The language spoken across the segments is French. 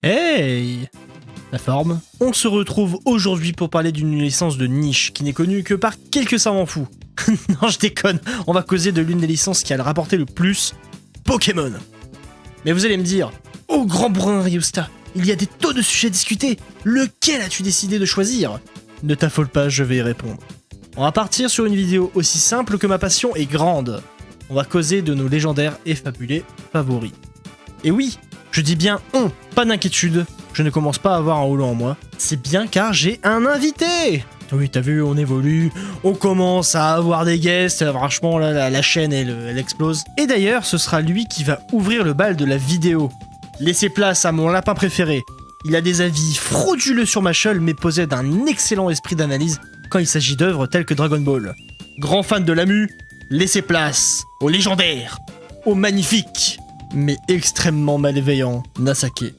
Hey! La forme. On se retrouve aujourd'hui pour parler d'une licence de niche qui n'est connue que par quelques savants fous. Non, je déconne, on va causer de l'une des licences qui a rapporté le plus, Pokémon. Mais vous allez me dire, oh grand bourrin Ryusta, il y a des tonnes de sujets à discuter, lequel as-tu décidé de choisir? Ne t'affole pas, je vais y répondre. On va partir sur une vidéo aussi simple que ma passion est grande. On va causer de nos légendaires et fabulés favoris. Et oui, je dis bien on, pas d'inquiétude, je ne commence pas à avoir un rouleau en moi. C'est bien car j'ai un invité. Oui, t'as vu, on évolue, on commence à avoir des guests, franchement là, la chaîne elle explose. Et d'ailleurs, ce sera lui qui va ouvrir le bal de la vidéo. Laissez place à mon lapin préféré. Il a des avis frauduleux sur Mashle, mais possède un excellent esprit d'analyse quand il s'agit d'œuvres telles que Dragon Ball. Grand fan de l'AMU, laissez place au légendaire, au magnifique, mais extrêmement malveillant Nasake.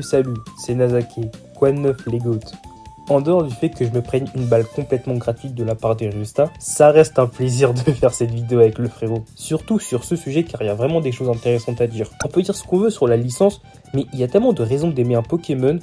Salut, c'est Nasake, quoi de neuf les goats? En dehors du fait que je me prenne une balle complètement gratuite de la part des Ryusta, ça reste un plaisir de faire cette vidéo avec le frérot. Surtout sur ce sujet car il y a vraiment des choses intéressantes à dire. On peut dire ce qu'on veut sur la licence, mais il y a tellement de raisons d'aimer un Pokémon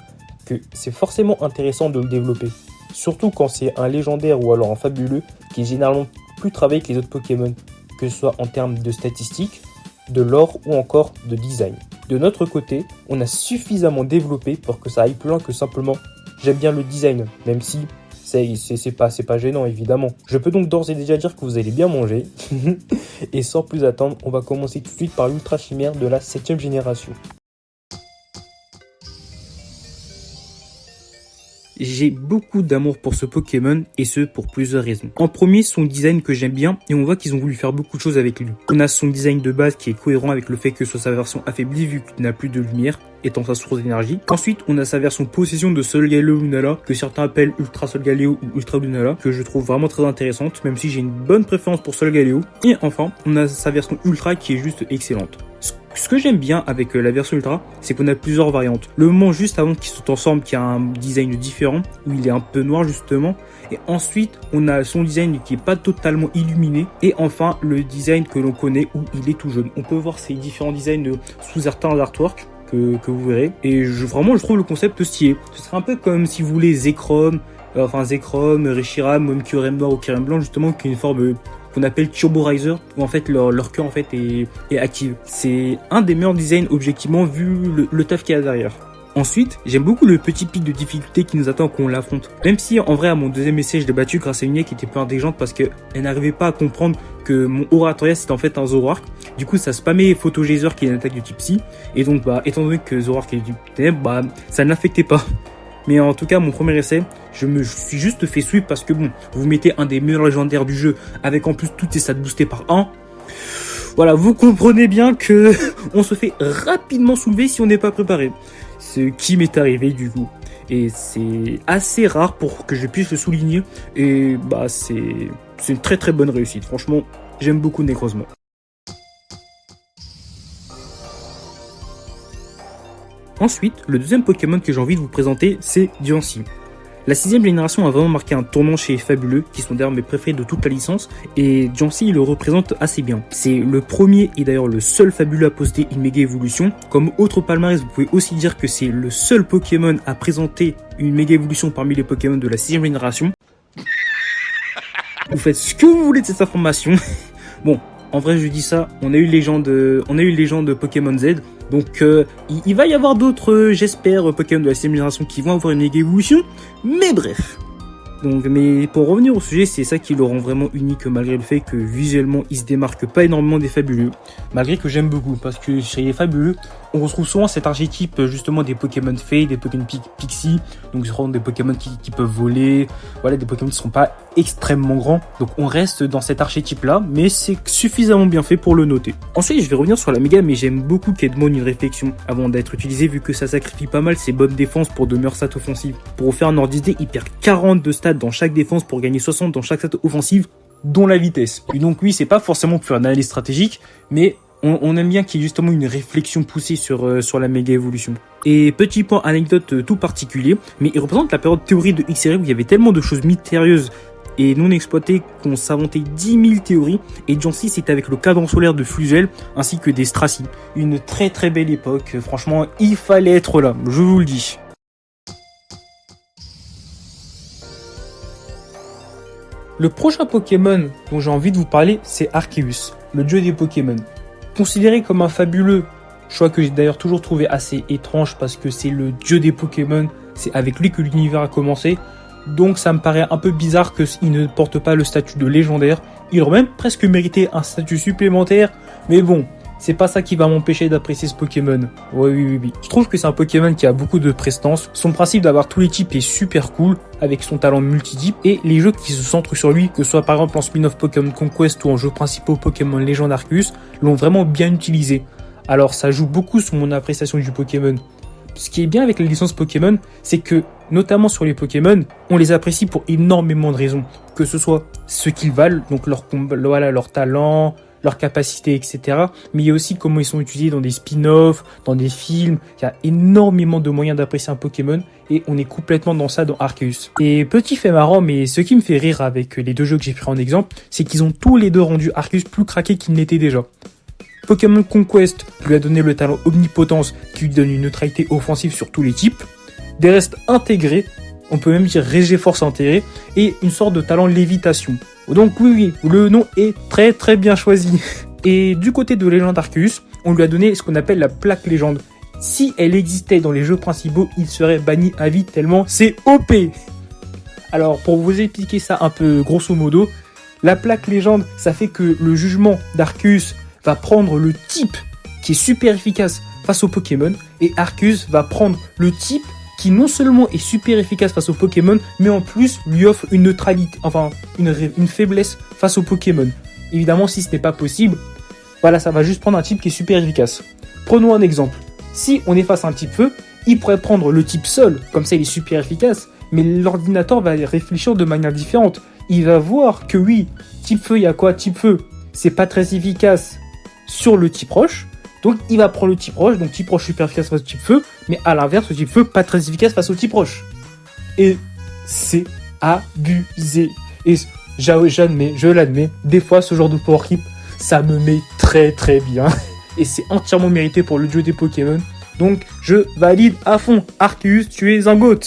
que c'est forcément intéressant de le développer. Surtout quand c'est un légendaire ou alors un fabuleux qui est généralement plus travaillé que les autres Pokémon, que ce soit en termes de statistiques, de lore ou encore de design. De notre côté, on a suffisamment développé pour que ça aille plus loin que simplement j'aime bien le design, même si c'est pas gênant évidemment. Je peux donc d'ores et déjà dire que vous allez bien manger. Et sans plus attendre, on va commencer tout de suite par l'Ultra Chimère de la 7ème génération. J'ai beaucoup d'amour pour ce Pokémon et ce pour plusieurs raisons. En premier, son design que j'aime bien et on voit qu'ils ont voulu faire beaucoup de choses avec lui. On a son design de base qui est cohérent avec le fait que ce soit sa version affaiblie vu qu'il n'a plus de lumière étant sa source d'énergie. Ensuite, on a sa version possession de Solgaleo Lunala que certains appellent Ultra Solgaleo ou Ultra Lunala que je trouve vraiment très intéressante même si j'ai une bonne préférence pour Solgaleo. Et enfin, on a sa version Ultra qui est juste excellente. Ce que j'aime bien avec la version Ultra, c'est qu'on a plusieurs variantes. Le moment juste avant qu'ils se transforment, qui a un design différent, où il est un peu noir justement. Et ensuite, on a son design qui est pas totalement illuminé. Et enfin, le design que l'on connaît, où il est tout jaune. On peut voir ces différents designs sous certains artworks que vous verrez. Et vraiment, je trouve le concept stylé. Ce serait un peu comme si vous voulez Zekrom, Reshiram, même Kyurem noir ou Kyurem blanc, justement, qui est une forme qu'on appelle Turbo Riser, où en fait leur cœur en fait est active. C'est un des meilleurs designs objectivement vu le taf qu'il y a derrière. Ensuite, j'aime beaucoup le petit pic de difficulté qui nous attend quand on l'affronte. Même si en vrai à mon deuxième essai je l'ai battu grâce à une IA qui était peu intelligente parce qu'elle n'arrivait pas à comprendre que mon Oratoria c'était en fait un Zoroark. Du coup ça spammait Photogeyser qui est une attaque de type Psy. Et donc étant donné que Zoroark est du type Ténèbres, ça ne l'affectait pas. Mais en tout cas, mon premier essai, je me suis juste fait sweep parce que bon, vous mettez un des meilleurs légendaires du jeu avec en plus toutes ses stats boostées par 1. Voilà, vous comprenez bien que on se fait rapidement soulever si on n'est pas préparé. Ce qui m'est arrivé du coup. Et c'est assez rare pour que je puisse le souligner. Et c'est une très très bonne réussite. Franchement, j'aime beaucoup Necrozma. Ensuite, le deuxième Pokémon que j'ai envie de vous présenter, c'est Diancie. La 6ème génération a vraiment marqué un tournant chez les Fabuleux, qui sont d'ailleurs mes préférés de toute la licence, et Diancie le représente assez bien. C'est le premier et d'ailleurs le seul Fabuleux à posséder une méga évolution. Comme autre palmarès, vous pouvez aussi dire que c'est le seul Pokémon à présenter une méga évolution parmi les Pokémon de la 6ème génération. Vous faites ce que vous voulez de cette information. Bon, en vrai je dis ça, on a eu légende Pokémon Z. Donc il va y avoir d'autres, j'espère, Pokémon de la 6ème génération qui vont avoir une méga évolution. Mais bref. Donc, mais pour revenir au sujet, c'est ça qui le rend vraiment unique malgré le fait que visuellement il se démarque pas énormément des Fabuleux. Malgré que j'aime beaucoup parce que chez les Fabuleux, on retrouve souvent cet archétype justement des Pokémon Fée, des Pokémon Pixie. Donc ce seront des Pokémon qui peuvent voler, voilà, des Pokémon qui ne seront pas extrêmement grands. Donc on reste dans cet archétype là, mais c'est suffisamment bien fait pour le noter. Ensuite je vais revenir sur la méga, mais j'aime beaucoup qu'elle demande une réflexion avant d'être utilisée vu que ça sacrifie pas mal ses bonnes défenses pour de meilleures stats offensives. Pour vous faire un ordre d'idée, il perd 40 de stats dans chaque défense pour gagner 60 dans chaque stat offensive, dont la vitesse. Et donc oui, c'est pas forcément pour faire une analyse stratégique, mais On aime bien qu'il y ait justement une réflexion poussée sur la méga évolution. Et petit point anecdote tout particulier, mais il représente la période théorie de X-Ray où il y avait tellement de choses mystérieuses et non exploitées qu'on s'inventait 10 000 théories. Et Jancy, c'était avec le cadran solaire de Fluzel ainsi que des Stracy. Une très très belle époque, franchement, il fallait être là, je vous le dis. Le prochain Pokémon dont j'ai envie de vous parler, c'est Arceus, le dieu des Pokémon. Considéré comme un fabuleux, choix que j'ai d'ailleurs toujours trouvé assez étrange parce que c'est le dieu des Pokémon, c'est avec lui que l'univers a commencé, donc ça me paraît un peu bizarre qu'il ne porte pas le statut de légendaire. Il aurait même presque mérité un statut supplémentaire, mais bon, c'est pas ça qui va m'empêcher d'apprécier ce Pokémon. Oui. Je trouve que c'est un Pokémon qui a beaucoup de prestance. Son principe d'avoir tous les types est super cool, avec son talent multitype, et les jeux qui se centrent sur lui, que ce soit par exemple en spin-off Pokémon Conquest ou en jeux principaux Pokémon Legend Arceus, l'ont vraiment bien utilisé. Alors ça joue beaucoup sur mon appréciation du Pokémon. Ce qui est bien avec les licences Pokémon, c'est que, notamment sur les Pokémon, on les apprécie pour énormément de raisons. Que ce soit ce qu'ils valent, donc leur talent, leur capacité, etc. Mais il y a aussi comment ils sont utilisés dans des spin-offs, dans des films. Il y a énormément de moyens d'apprécier un Pokémon et on est complètement dans ça dans Arceus. Et petit fait marrant, mais ce qui me fait rire avec les deux jeux que j'ai pris en exemple, c'est qu'ils ont tous les deux rendu Arceus plus craqué qu'il n'était déjà. Pokémon Conquest lui a donné le talent Omnipotence qui lui donne une neutralité offensive sur tous les types, des restes intégrés, on peut même dire Régé Force intégré, et une sorte de talent Lévitation. Donc oui, le nom est très très bien choisi. Et du côté de Legend Arceus, on lui a donné ce qu'on appelle la plaque légende. Si elle existait dans les jeux principaux, il serait banni à vie tellement c'est OP. Alors pour vous expliquer ça un peu grosso modo, la plaque légende, ça fait que le jugement d'Arceus va prendre le type qui est super efficace face au Pokémon, et Arceus va prendre le type qui non seulement est super efficace face aux Pokémon, mais en plus lui offre une neutralité, enfin une faiblesse face aux Pokémon. Évidemment, si ce n'est pas possible, voilà, ça va juste prendre un type qui est super efficace. Prenons un exemple. Si on est face à un type feu, il pourrait prendre le type sol, comme ça il est super efficace, mais l'ordinateur va réfléchir de manière différente. Il va voir que oui, type feu, il y a quoi? Type feu, c'est pas très efficace sur le type roche, donc il va prendre le type roche, donc type roche super efficace face au type feu, mais à l'inverse, le type feu pas très efficace face au type roche. Et c'est abusé. Et je l'admets, des fois ce genre de power creep, ça me met très très bien. Et c'est entièrement mérité pour le dieu des Pokémon. Donc je valide à fond. Arceus, tu es un GOAT.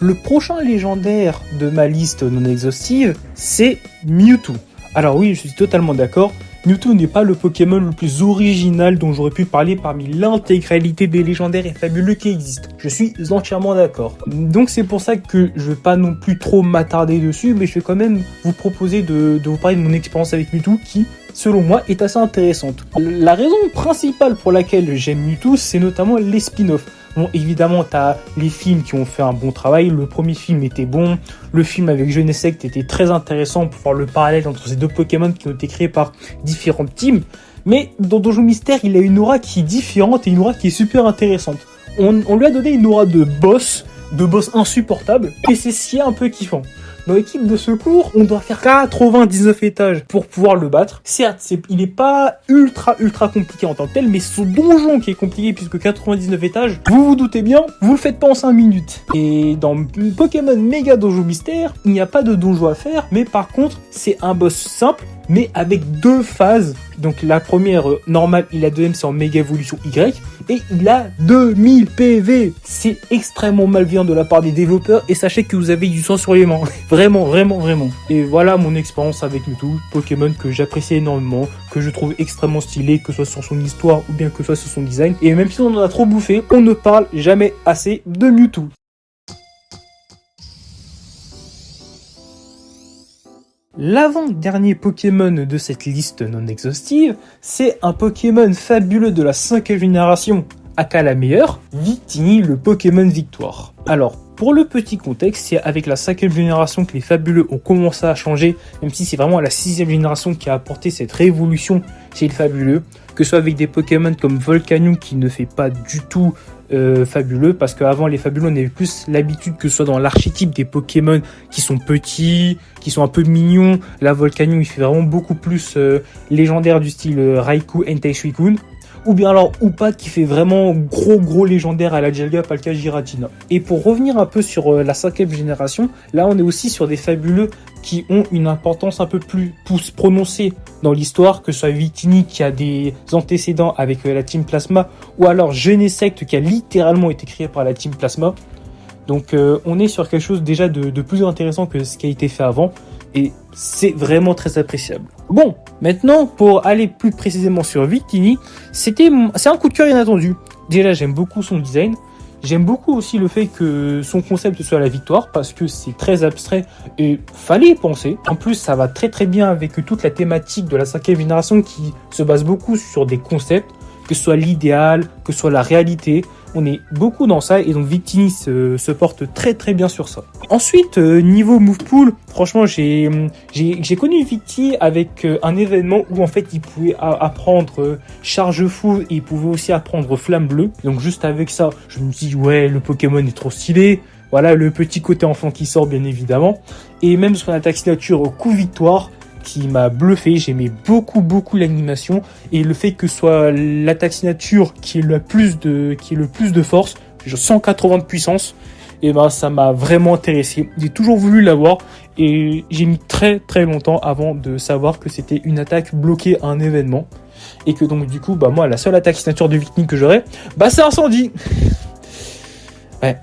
Le prochain légendaire de ma liste non exhaustive, c'est Mewtwo. Alors oui, je suis totalement d'accord. Mewtwo n'est pas le Pokémon le plus original dont j'aurais pu parler parmi l'intégralité des légendaires et fabuleux qui existent. Je suis entièrement d'accord. Donc c'est pour ça que je vais pas non plus trop m'attarder dessus, mais je vais quand même vous proposer de vous parler de mon expérience avec Mewtwo qui, selon moi, est assez intéressante. La raison principale pour laquelle j'aime Mewtwo, c'est notamment les spin-offs. Bon, évidemment, t'as les films qui ont fait un bon travail. Le premier film était bon. Le film avec Genesect était très intéressant pour voir le parallèle entre ces deux Pokémon qui ont été créés par différentes teams. Mais dans Donjon Mystère, il a une aura qui est différente et une aura qui est super intéressante. On lui a donné une aura de boss insupportable, et c'est si un peu kiffant. Dans l'équipe de secours, on doit faire 99 étages pour pouvoir le battre. Certes, il n'est pas ultra compliqué en tant que tel, mais son donjon qui est compliqué puisque 99 étages, vous vous doutez bien, vous le faites pas en 5 minutes. Et dans Pokémon Méga Donjon Mystère, il n'y a pas de donjon à faire, mais par contre, c'est un boss simple, mais avec deux phases. Donc la première normale, la deuxième c'est en méga évolution Y, et il a 2000 PV. C'est extrêmement malveillant de la part des développeurs, et sachez que vous avez du sang sur les mains. Vraiment. Et voilà mon expérience avec Mewtwo, Pokémon que j'apprécie énormément, que je trouve extrêmement stylé, que ce soit sur son histoire ou bien que ce soit sur son design. Et même si on en a trop bouffé, on ne parle jamais assez de Mewtwo. L'avant-dernier Pokémon de cette liste non exhaustive, c'est un Pokémon fabuleux de la 5e génération, aka la meilleure, Victini, le Pokémon Victoire. Alors, pour le petit contexte, c'est avec la 5e génération que les fabuleux ont commencé à changer, même si c'est vraiment la 6e génération qui a apporté cette révolution chez les fabuleux. que ce soit avec des Pokémon comme Volcanion qui ne fait pas du tout fabuleux, parce qu'avant les fabuleux on avait plus l'habitude que ce soit dans l'archétype des Pokémon qui sont petits, qui sont un peu mignons. La Volcanion il fait vraiment beaucoup plus légendaire du style Raikou Entei Suicune. Ou bien alors Upat qui fait vraiment gros légendaire à la Dialga, Palkia, Giratina. Et pour revenir un peu sur la 5e génération, là on est aussi sur des fabuleux qui ont une importance un peu plus prononcée dans l'histoire, que ce soit Victini qui a des antécédents avec la Team Plasma, ou alors Genesect qui a littéralement été créé par la Team Plasma. Donc on est sur quelque chose déjà de plus intéressant que ce qui a été fait avant, et c'est vraiment très appréciable. Bon, maintenant pour aller plus précisément sur Victini, c'est un coup de cœur inattendu. Déjà j'aime beaucoup son design, j'aime beaucoup aussi le fait que son concept soit la victoire, parce que c'est très abstrait et fallait y penser. En plus ça va très bien avec toute la thématique de la 5e génération qui se base beaucoup sur des concepts, que ce soit l'idéal, que ce soit la réalité. On est beaucoup dans ça et donc Victini se porte très bien sur ça. Ensuite, niveau move pool, franchement j'ai connu Victini avec un événement où en fait il pouvait apprendre charge fou et il pouvait aussi apprendre flamme bleue. Donc juste avec ça, je me dis ouais, le Pokémon est trop stylé. Voilà le petit côté enfant qui sort bien évidemment. Et même son attaque signature au coup victoire, qui m'a bluffé, j'aimais beaucoup l'animation, et le fait que ce soit l'attaque signature qui est le plus de force, 180 de puissance, et ben ça m'a vraiment intéressé. J'ai toujours voulu l'avoir et j'ai mis très longtemps avant de savoir que c'était une attaque bloquée à un événement, et que donc du coup bah moi la seule attaque signature de Victini que j'aurais, bah c'est incendie. Ouais,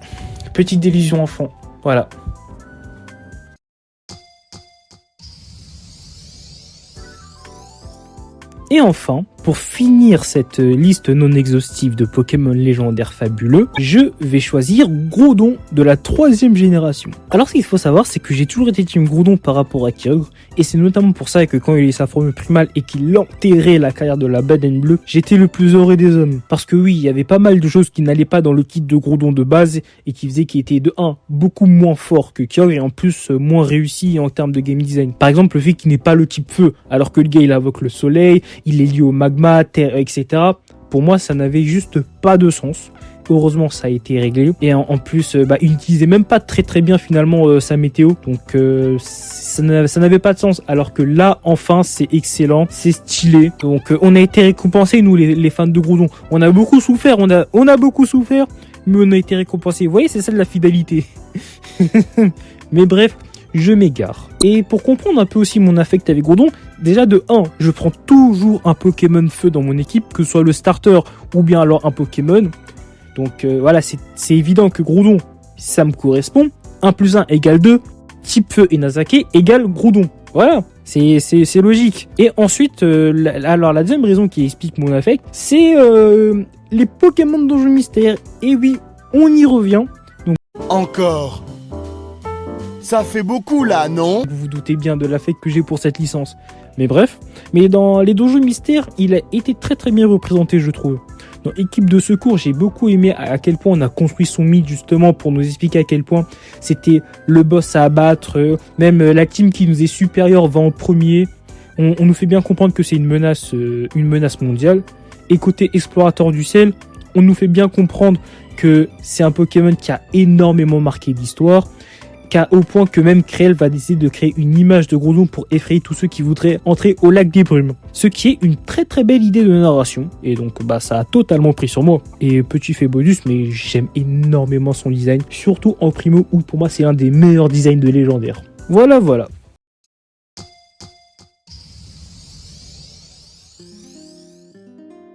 petite délusion enfant, voilà. Et enfin, pour finir cette liste non exhaustive de Pokémon légendaires fabuleux, je vais choisir Groudon de la 3e génération. Alors ce qu'il faut savoir, c'est que j'ai toujours été team Groudon par rapport à Kyogre, et c'est notamment pour ça que quand il a eu sa forme primale et qu'il enterrait la carrière de la Baden bleue, j'étais le plus heureux des hommes. Parce que oui, il y avait pas mal de choses qui n'allaient pas dans le kit de Groudon de base, et qui faisaient qu'il était de 1, beaucoup moins fort que Kyogre, et en plus moins réussi en termes de game design. Par exemple, le fait qu'il n'ait pas le type feu, alors que le gars il invoque le soleil, il est lié au magma, terre, etc. Pour moi, ça n'avait juste pas de sens. Heureusement, ça a été réglé. Et en plus, il n'utilisait même pas très bien finalement sa météo. Donc, ça n'avait pas de sens. Alors que là, enfin, c'est excellent, c'est stylé. Donc, on a été récompensés, nous, les fans de Groudon. On a beaucoup souffert, on a beaucoup souffert, mais on a été récompensés. Vous voyez, c'est ça de la fidélité. Mais bref, je m'égare. Et pour comprendre un peu aussi mon affect avec Groudon, déjà de 1, je prends toujours un Pokémon feu dans mon équipe, que ce soit le starter ou bien alors un Pokémon. Donc voilà, c'est évident que Groudon, ça me correspond. 1 + 1 = 2, type feu et Nazake égale Groudon. Voilà, c'est logique. Et ensuite, alors la deuxième raison qui explique mon affect, c'est les Pokémon Donjon Mystère. Et oui, on y revient. Donc, encore. Ça fait beaucoup là, non? Vous vous doutez bien de l'affect que j'ai pour cette licence. Mais bref, mais dans les Donjons Mystères, il a été très bien représenté, je trouve. Dans Équipe de secours, j'ai beaucoup aimé à quel point on a construit son mythe justement pour nous expliquer à quel point c'était le boss à abattre. Même la team qui nous est supérieure va en premier. On nous fait bien comprendre que c'est une menace mondiale. Et côté explorateur du ciel, on nous fait bien comprendre que c'est un Pokémon qui a énormément marqué l'histoire. Au point que même Krell va décider de créer une image de Groudon pour effrayer tous ceux qui voudraient entrer au lac des brumes. Ce qui est une très belle idée de narration, et donc ça a totalement pris sur moi. Et petit fait bonus, mais j'aime énormément son design, surtout en primo où pour moi c'est un des meilleurs designs de légendaire. Voilà.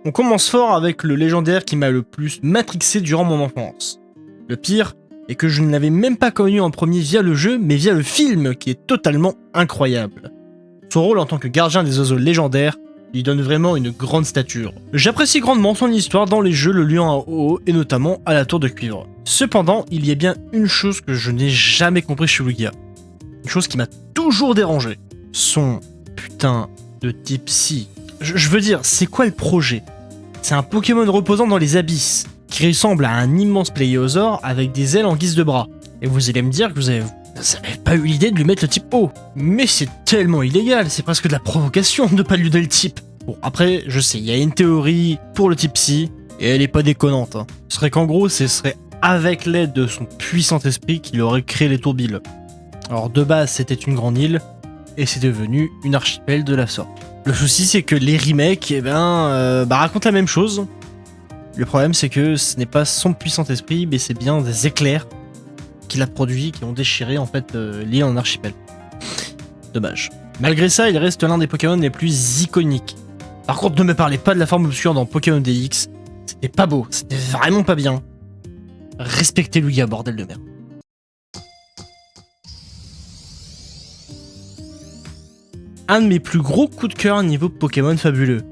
On commence fort avec le légendaire qui m'a le plus matrixé durant mon enfance. Le pire, et que je ne l'avais même pas connu en premier via le jeu, mais via le film, qui est totalement incroyable. Son rôle en tant que gardien des oiseaux légendaires lui donne vraiment une grande stature. J'apprécie grandement son histoire dans les jeux Le Lion à Ho-Oh et notamment à la Tour de Cuivre. Cependant, il y a bien une chose que je n'ai jamais compris chez Lugia. Une chose qui m'a toujours dérangé. Son putain de type Psy. Je veux dire, c'est quoi le projet? C'est un Pokémon reposant dans les abysses, qui ressemble à un immense pléiosaure avec des ailes en guise de bras. Et vous allez me dire que vous avez pas eu l'idée de lui mettre le type haut. Mais c'est tellement illégal, c'est presque de la provocation de pas lui donner le type. Bon, après, je sais, il y a une théorie pour le type psy, et elle est pas déconnante. Hein. Ce serait qu'en gros, ce serait avec l'aide de son puissant esprit qu'il aurait créé les Tourbilles. Alors de base, c'était une grande île, et c'est devenu une archipel de la sorte. Le souci, c'est que les remakes, racontent la même chose. Le problème, c'est que ce n'est pas son puissant esprit, mais c'est bien des éclairs qu'il a produits, qui ont déchiré en fait l'île en archipel. Dommage. Malgré ça, il reste l'un des Pokémon les plus iconiques. Par contre, ne me parlez pas de la forme obscure dans Pokémon DX. C'était pas beau, c'était vraiment pas bien. Respectez Lugia, bordel de merde. Un de mes plus gros coups de cœur niveau Pokémon fabuleux.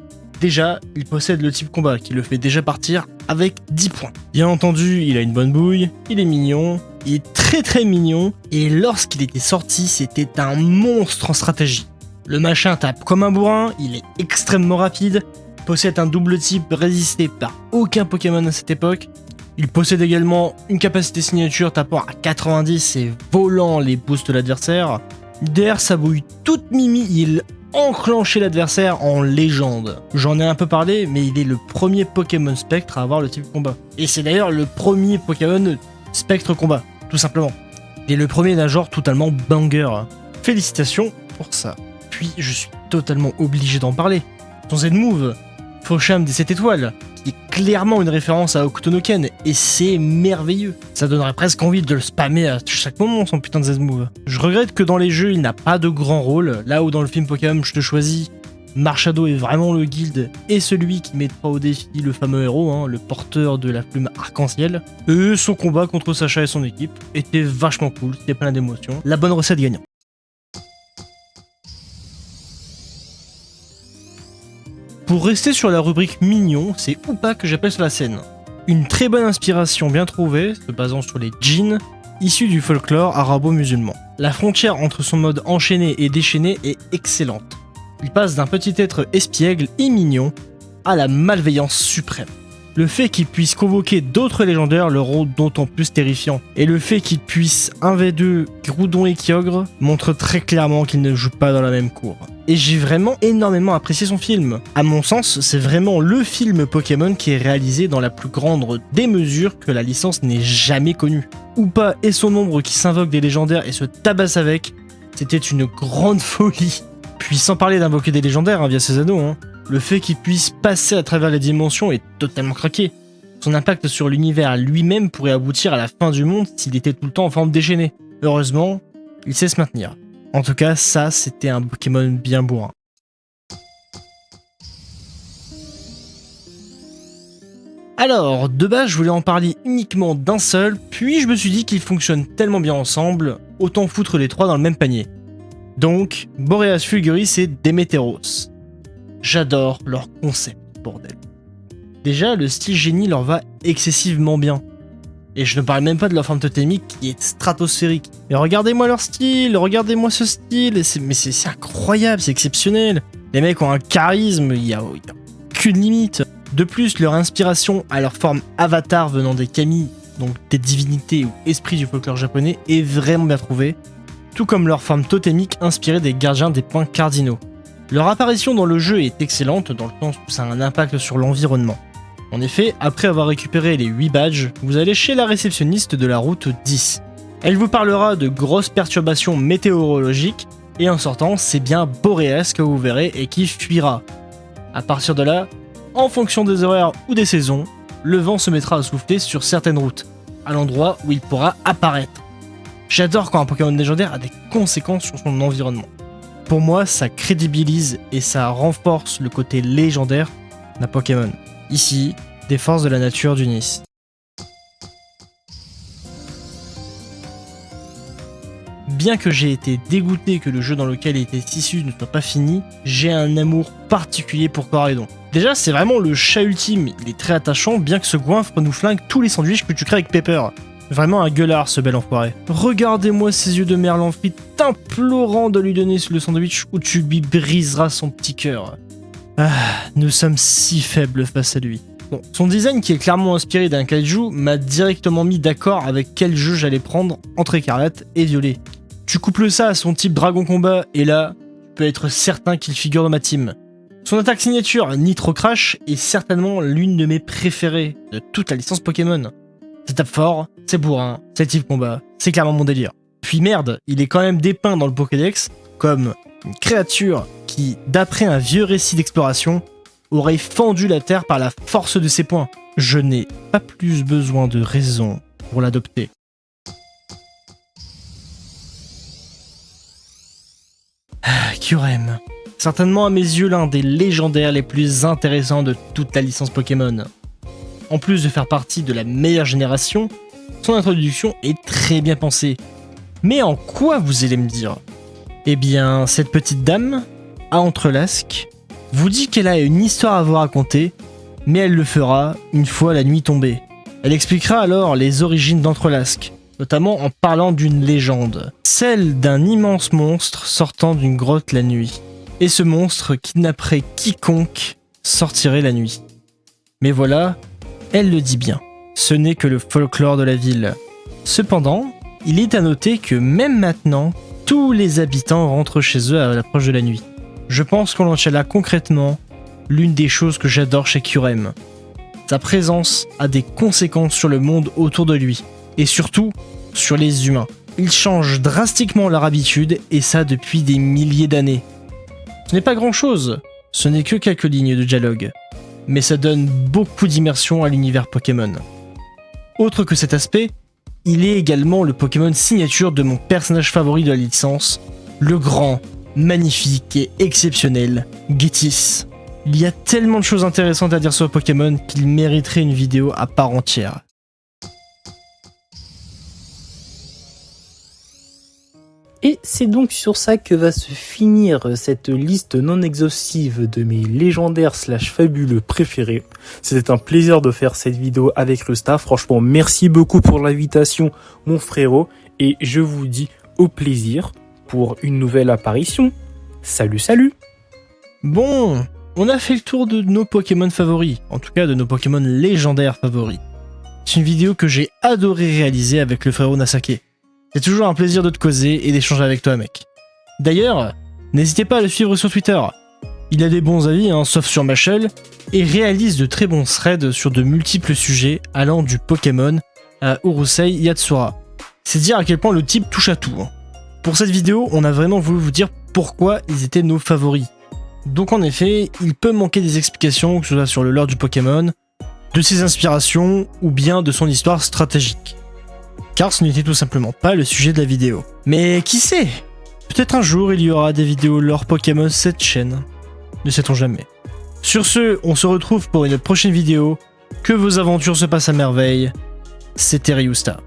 Déjà, il possède le type combat qui le fait déjà partir avec 10 points. Bien entendu, il a une bonne bouille, il est mignon, il est très mignon, et lorsqu'il était sorti, c'était un monstre en stratégie. Le machin tape comme un bourrin, il est extrêmement rapide, possède un double type résisté par aucun Pokémon à cette époque. Il possède également une capacité signature tapant à 90 et volant les boosts de l'adversaire. Derrière sa bouille toute mimi, il enclenchait l'adversaire en légende. J'en ai un peu parlé, mais il est le premier Pokémon Spectre à avoir le type combat. Et c'est d'ailleurs le premier Pokémon Spectre combat, tout simplement. Il est le premier d'un genre totalement banger. Félicitations pour ça. Puis je suis totalement obligé d'en parler. Son Z-Move, Faucham des 7 étoiles, qui est clairement une référence à Octonoken, et c'est merveilleux. Ça donnerait presque envie de le spammer à chaque moment, son putain de Z-Move. Je regrette que dans les jeux, il n'a pas de grand rôle, là où dans le film Pokémon Je te choisis, Marshado est vraiment le guide et celui qui mettra au défi le fameux héros, le porteur de la plume arc-en-ciel. Et son combat contre Sacha et son équipe était vachement cool, c'était plein d'émotions. La bonne recette gagnant. Pour rester sur la rubrique mignon, c'est Hoopa que j'appelle sur la scène. Une très bonne inspiration bien trouvée, se basant sur les djinns, issus du folklore arabo-musulman. La frontière entre son mode enchaîné et déchaîné est excellente. Il passe d'un petit être espiègle et mignon à la malveillance suprême. Le fait qu'il puisse convoquer d'autres légendaires le rend d'autant plus terrifiant. Et le fait qu'il puisse 1v2 Groudon et Kyogre montre très clairement qu'il ne joue pas dans la même cour. Et j'ai vraiment énormément apprécié son film. À mon sens, c'est vraiment le film Pokémon qui est réalisé dans la plus grande démesure que la licence n'ait jamais connue. Hoopa et son ombre qui s'invoquent des légendaires et se tabassent avec, c'était une grande folie. Puis sans parler d'invoquer des légendaires via ses anneaux, le fait qu'il puisse passer à travers les dimensions est totalement craqué. Son impact sur l'univers lui-même pourrait aboutir à la fin du monde s'il était tout le temps en forme déchaînée. Heureusement, il sait se maintenir. En tout cas, ça, c'était un Pokémon bien bourrin. Alors, de base, je voulais en parler uniquement d'un seul, puis je me suis dit qu'ils fonctionnent tellement bien ensemble, autant foutre les trois dans le même panier. Donc, Boreas Fulguris et Démétéros. J'adore leur concept, bordel. Déjà, le style génie leur va excessivement bien. Et je ne parle même pas de leur forme totémique qui est stratosphérique. Mais regardez-moi leur style, regardez-moi ce style, c'est incroyable, c'est exceptionnel. Les mecs ont un charisme, il y a aucune limite. De plus, leur inspiration à leur forme avatar venant des kami, donc des divinités ou esprits du folklore japonais, est vraiment bien trouvée. Tout comme leur forme totémique inspirée des gardiens des points cardinaux. Leur apparition dans le jeu est excellente dans le sens où ça a un impact sur l'environnement. En effet, après avoir récupéré les 8 badges, vous allez chez la réceptionniste de la route 10. Elle vous parlera de grosses perturbations météorologiques, et en sortant, c'est bien Boreas que vous verrez et qui fuira. À partir de là, en fonction des horaires ou des saisons, le vent se mettra à souffler sur certaines routes, à l'endroit où il pourra apparaître. J'adore quand un Pokémon légendaire a des conséquences sur son environnement. Pour moi, ça crédibilise et ça renforce le côté légendaire d'un Pokémon. Ici, des forces de la nature d'Unis. Bien que j'ai été dégoûté que le jeu dans lequel il était issu ne soit pas fini, j'ai un amour particulier pour Coraidon. Déjà, c'est vraiment le chat ultime, il est très attachant, bien que ce goinfre nous flingue tous les sandwichs que tu crées avec Pepper. Vraiment un gueulard, ce bel enfoiré. Regardez-moi ses yeux de merlan en frites, t'implorant de lui donner le sandwich ou tu lui briseras son petit cœur. Ah, nous sommes si faibles face à lui. Bon, son design qui est clairement inspiré d'un kaiju m'a directement mis d'accord avec quel jeu j'allais prendre entre Écarlate et Violet. Tu couples ça à son type Dragon Combat et là, tu peux être certain qu'il figure dans ma team. Son attaque signature Nitro Crash est certainement l'une de mes préférées de toute la licence Pokémon. Ça tape fort, c'est bourrin, c'est type combat, c'est clairement mon délire. Puis merde, il est quand même dépeint dans le Pokédex comme une créature qui, d'après un vieux récit d'exploration, aurait fendu la Terre par la force de ses poings. Je n'ai pas plus besoin de raison pour l'adopter. Kyurem. Certainement à mes yeux l'un des légendaires les plus intéressants de toute la licence Pokémon. En plus de faire partie de la meilleure génération, son introduction est très bien pensée. Mais en quoi, vous allez me dire? Eh bien, cette petite dame, à Entrelasque, vous dit qu'elle a une histoire à vous raconter, mais elle le fera une fois la nuit tombée. Elle expliquera alors les origines d'Entrelasque, notamment en parlant d'une légende, celle d'un immense monstre sortant d'une grotte la nuit. Et ce monstre kidnapperait quiconque sortirait la nuit. Mais voilà, elle le dit bien, ce n'est que le folklore de la ville. Cependant, il est à noter que même maintenant, tous les habitants rentrent chez eux à l'approche de la nuit. Je pense qu'on en tient là concrètement l'une des choses que j'adore chez Kyurem. Sa présence a des conséquences sur le monde autour de lui, et surtout sur les humains. Il change drastiquement leur habitude, et ça depuis des milliers d'années. Ce n'est pas grand chose, ce n'est que quelques lignes de dialogue, mais ça donne beaucoup d'immersion à l'univers Pokémon. Autre que cet aspect, il est également le Pokémon signature de mon personnage favori de la licence, le grand, magnifique et exceptionnel Getis. Il y a tellement de choses intéressantes à dire sur Pokémon qu'il mériterait une vidéo à part entière. Et c'est donc sur ça que va se finir cette liste non exhaustive de mes légendaires / fabuleux préférés. C'était un plaisir de faire cette vidéo avec le staff. Franchement, merci beaucoup pour l'invitation, mon frérot. Et je vous dis au plaisir pour une nouvelle apparition. Salut, salut! Bon, on a fait le tour de nos Pokémon favoris, en tout cas de nos Pokémon légendaires favoris. C'est une vidéo que j'ai adoré réaliser avec le frérot Nasake. C'est toujours un plaisir de te causer et d'échanger avec toi, mec. D'ailleurs, n'hésitez pas à le suivre sur Twitter. Il a des bons avis, sauf sur Machel, et réalise de très bons threads sur de multiples sujets allant du Pokémon à Urusei Yatsura. C'est dire à quel point le type touche à tout. Pour cette vidéo, on a vraiment voulu vous dire pourquoi ils étaient nos favoris. Donc en effet, il peut manquer des explications, que ce soit sur le lore du Pokémon, de ses inspirations ou bien de son histoire stratégique. Car ce n'était tout simplement pas le sujet de la vidéo. Mais qui sait? Peut-être un jour il y aura des vidéos lore Pokémon sur cette chaîne. Ne sait-on jamais. Sur ce, on se retrouve pour une prochaine vidéo. Que vos aventures se passent à merveille. C'était Ryusta.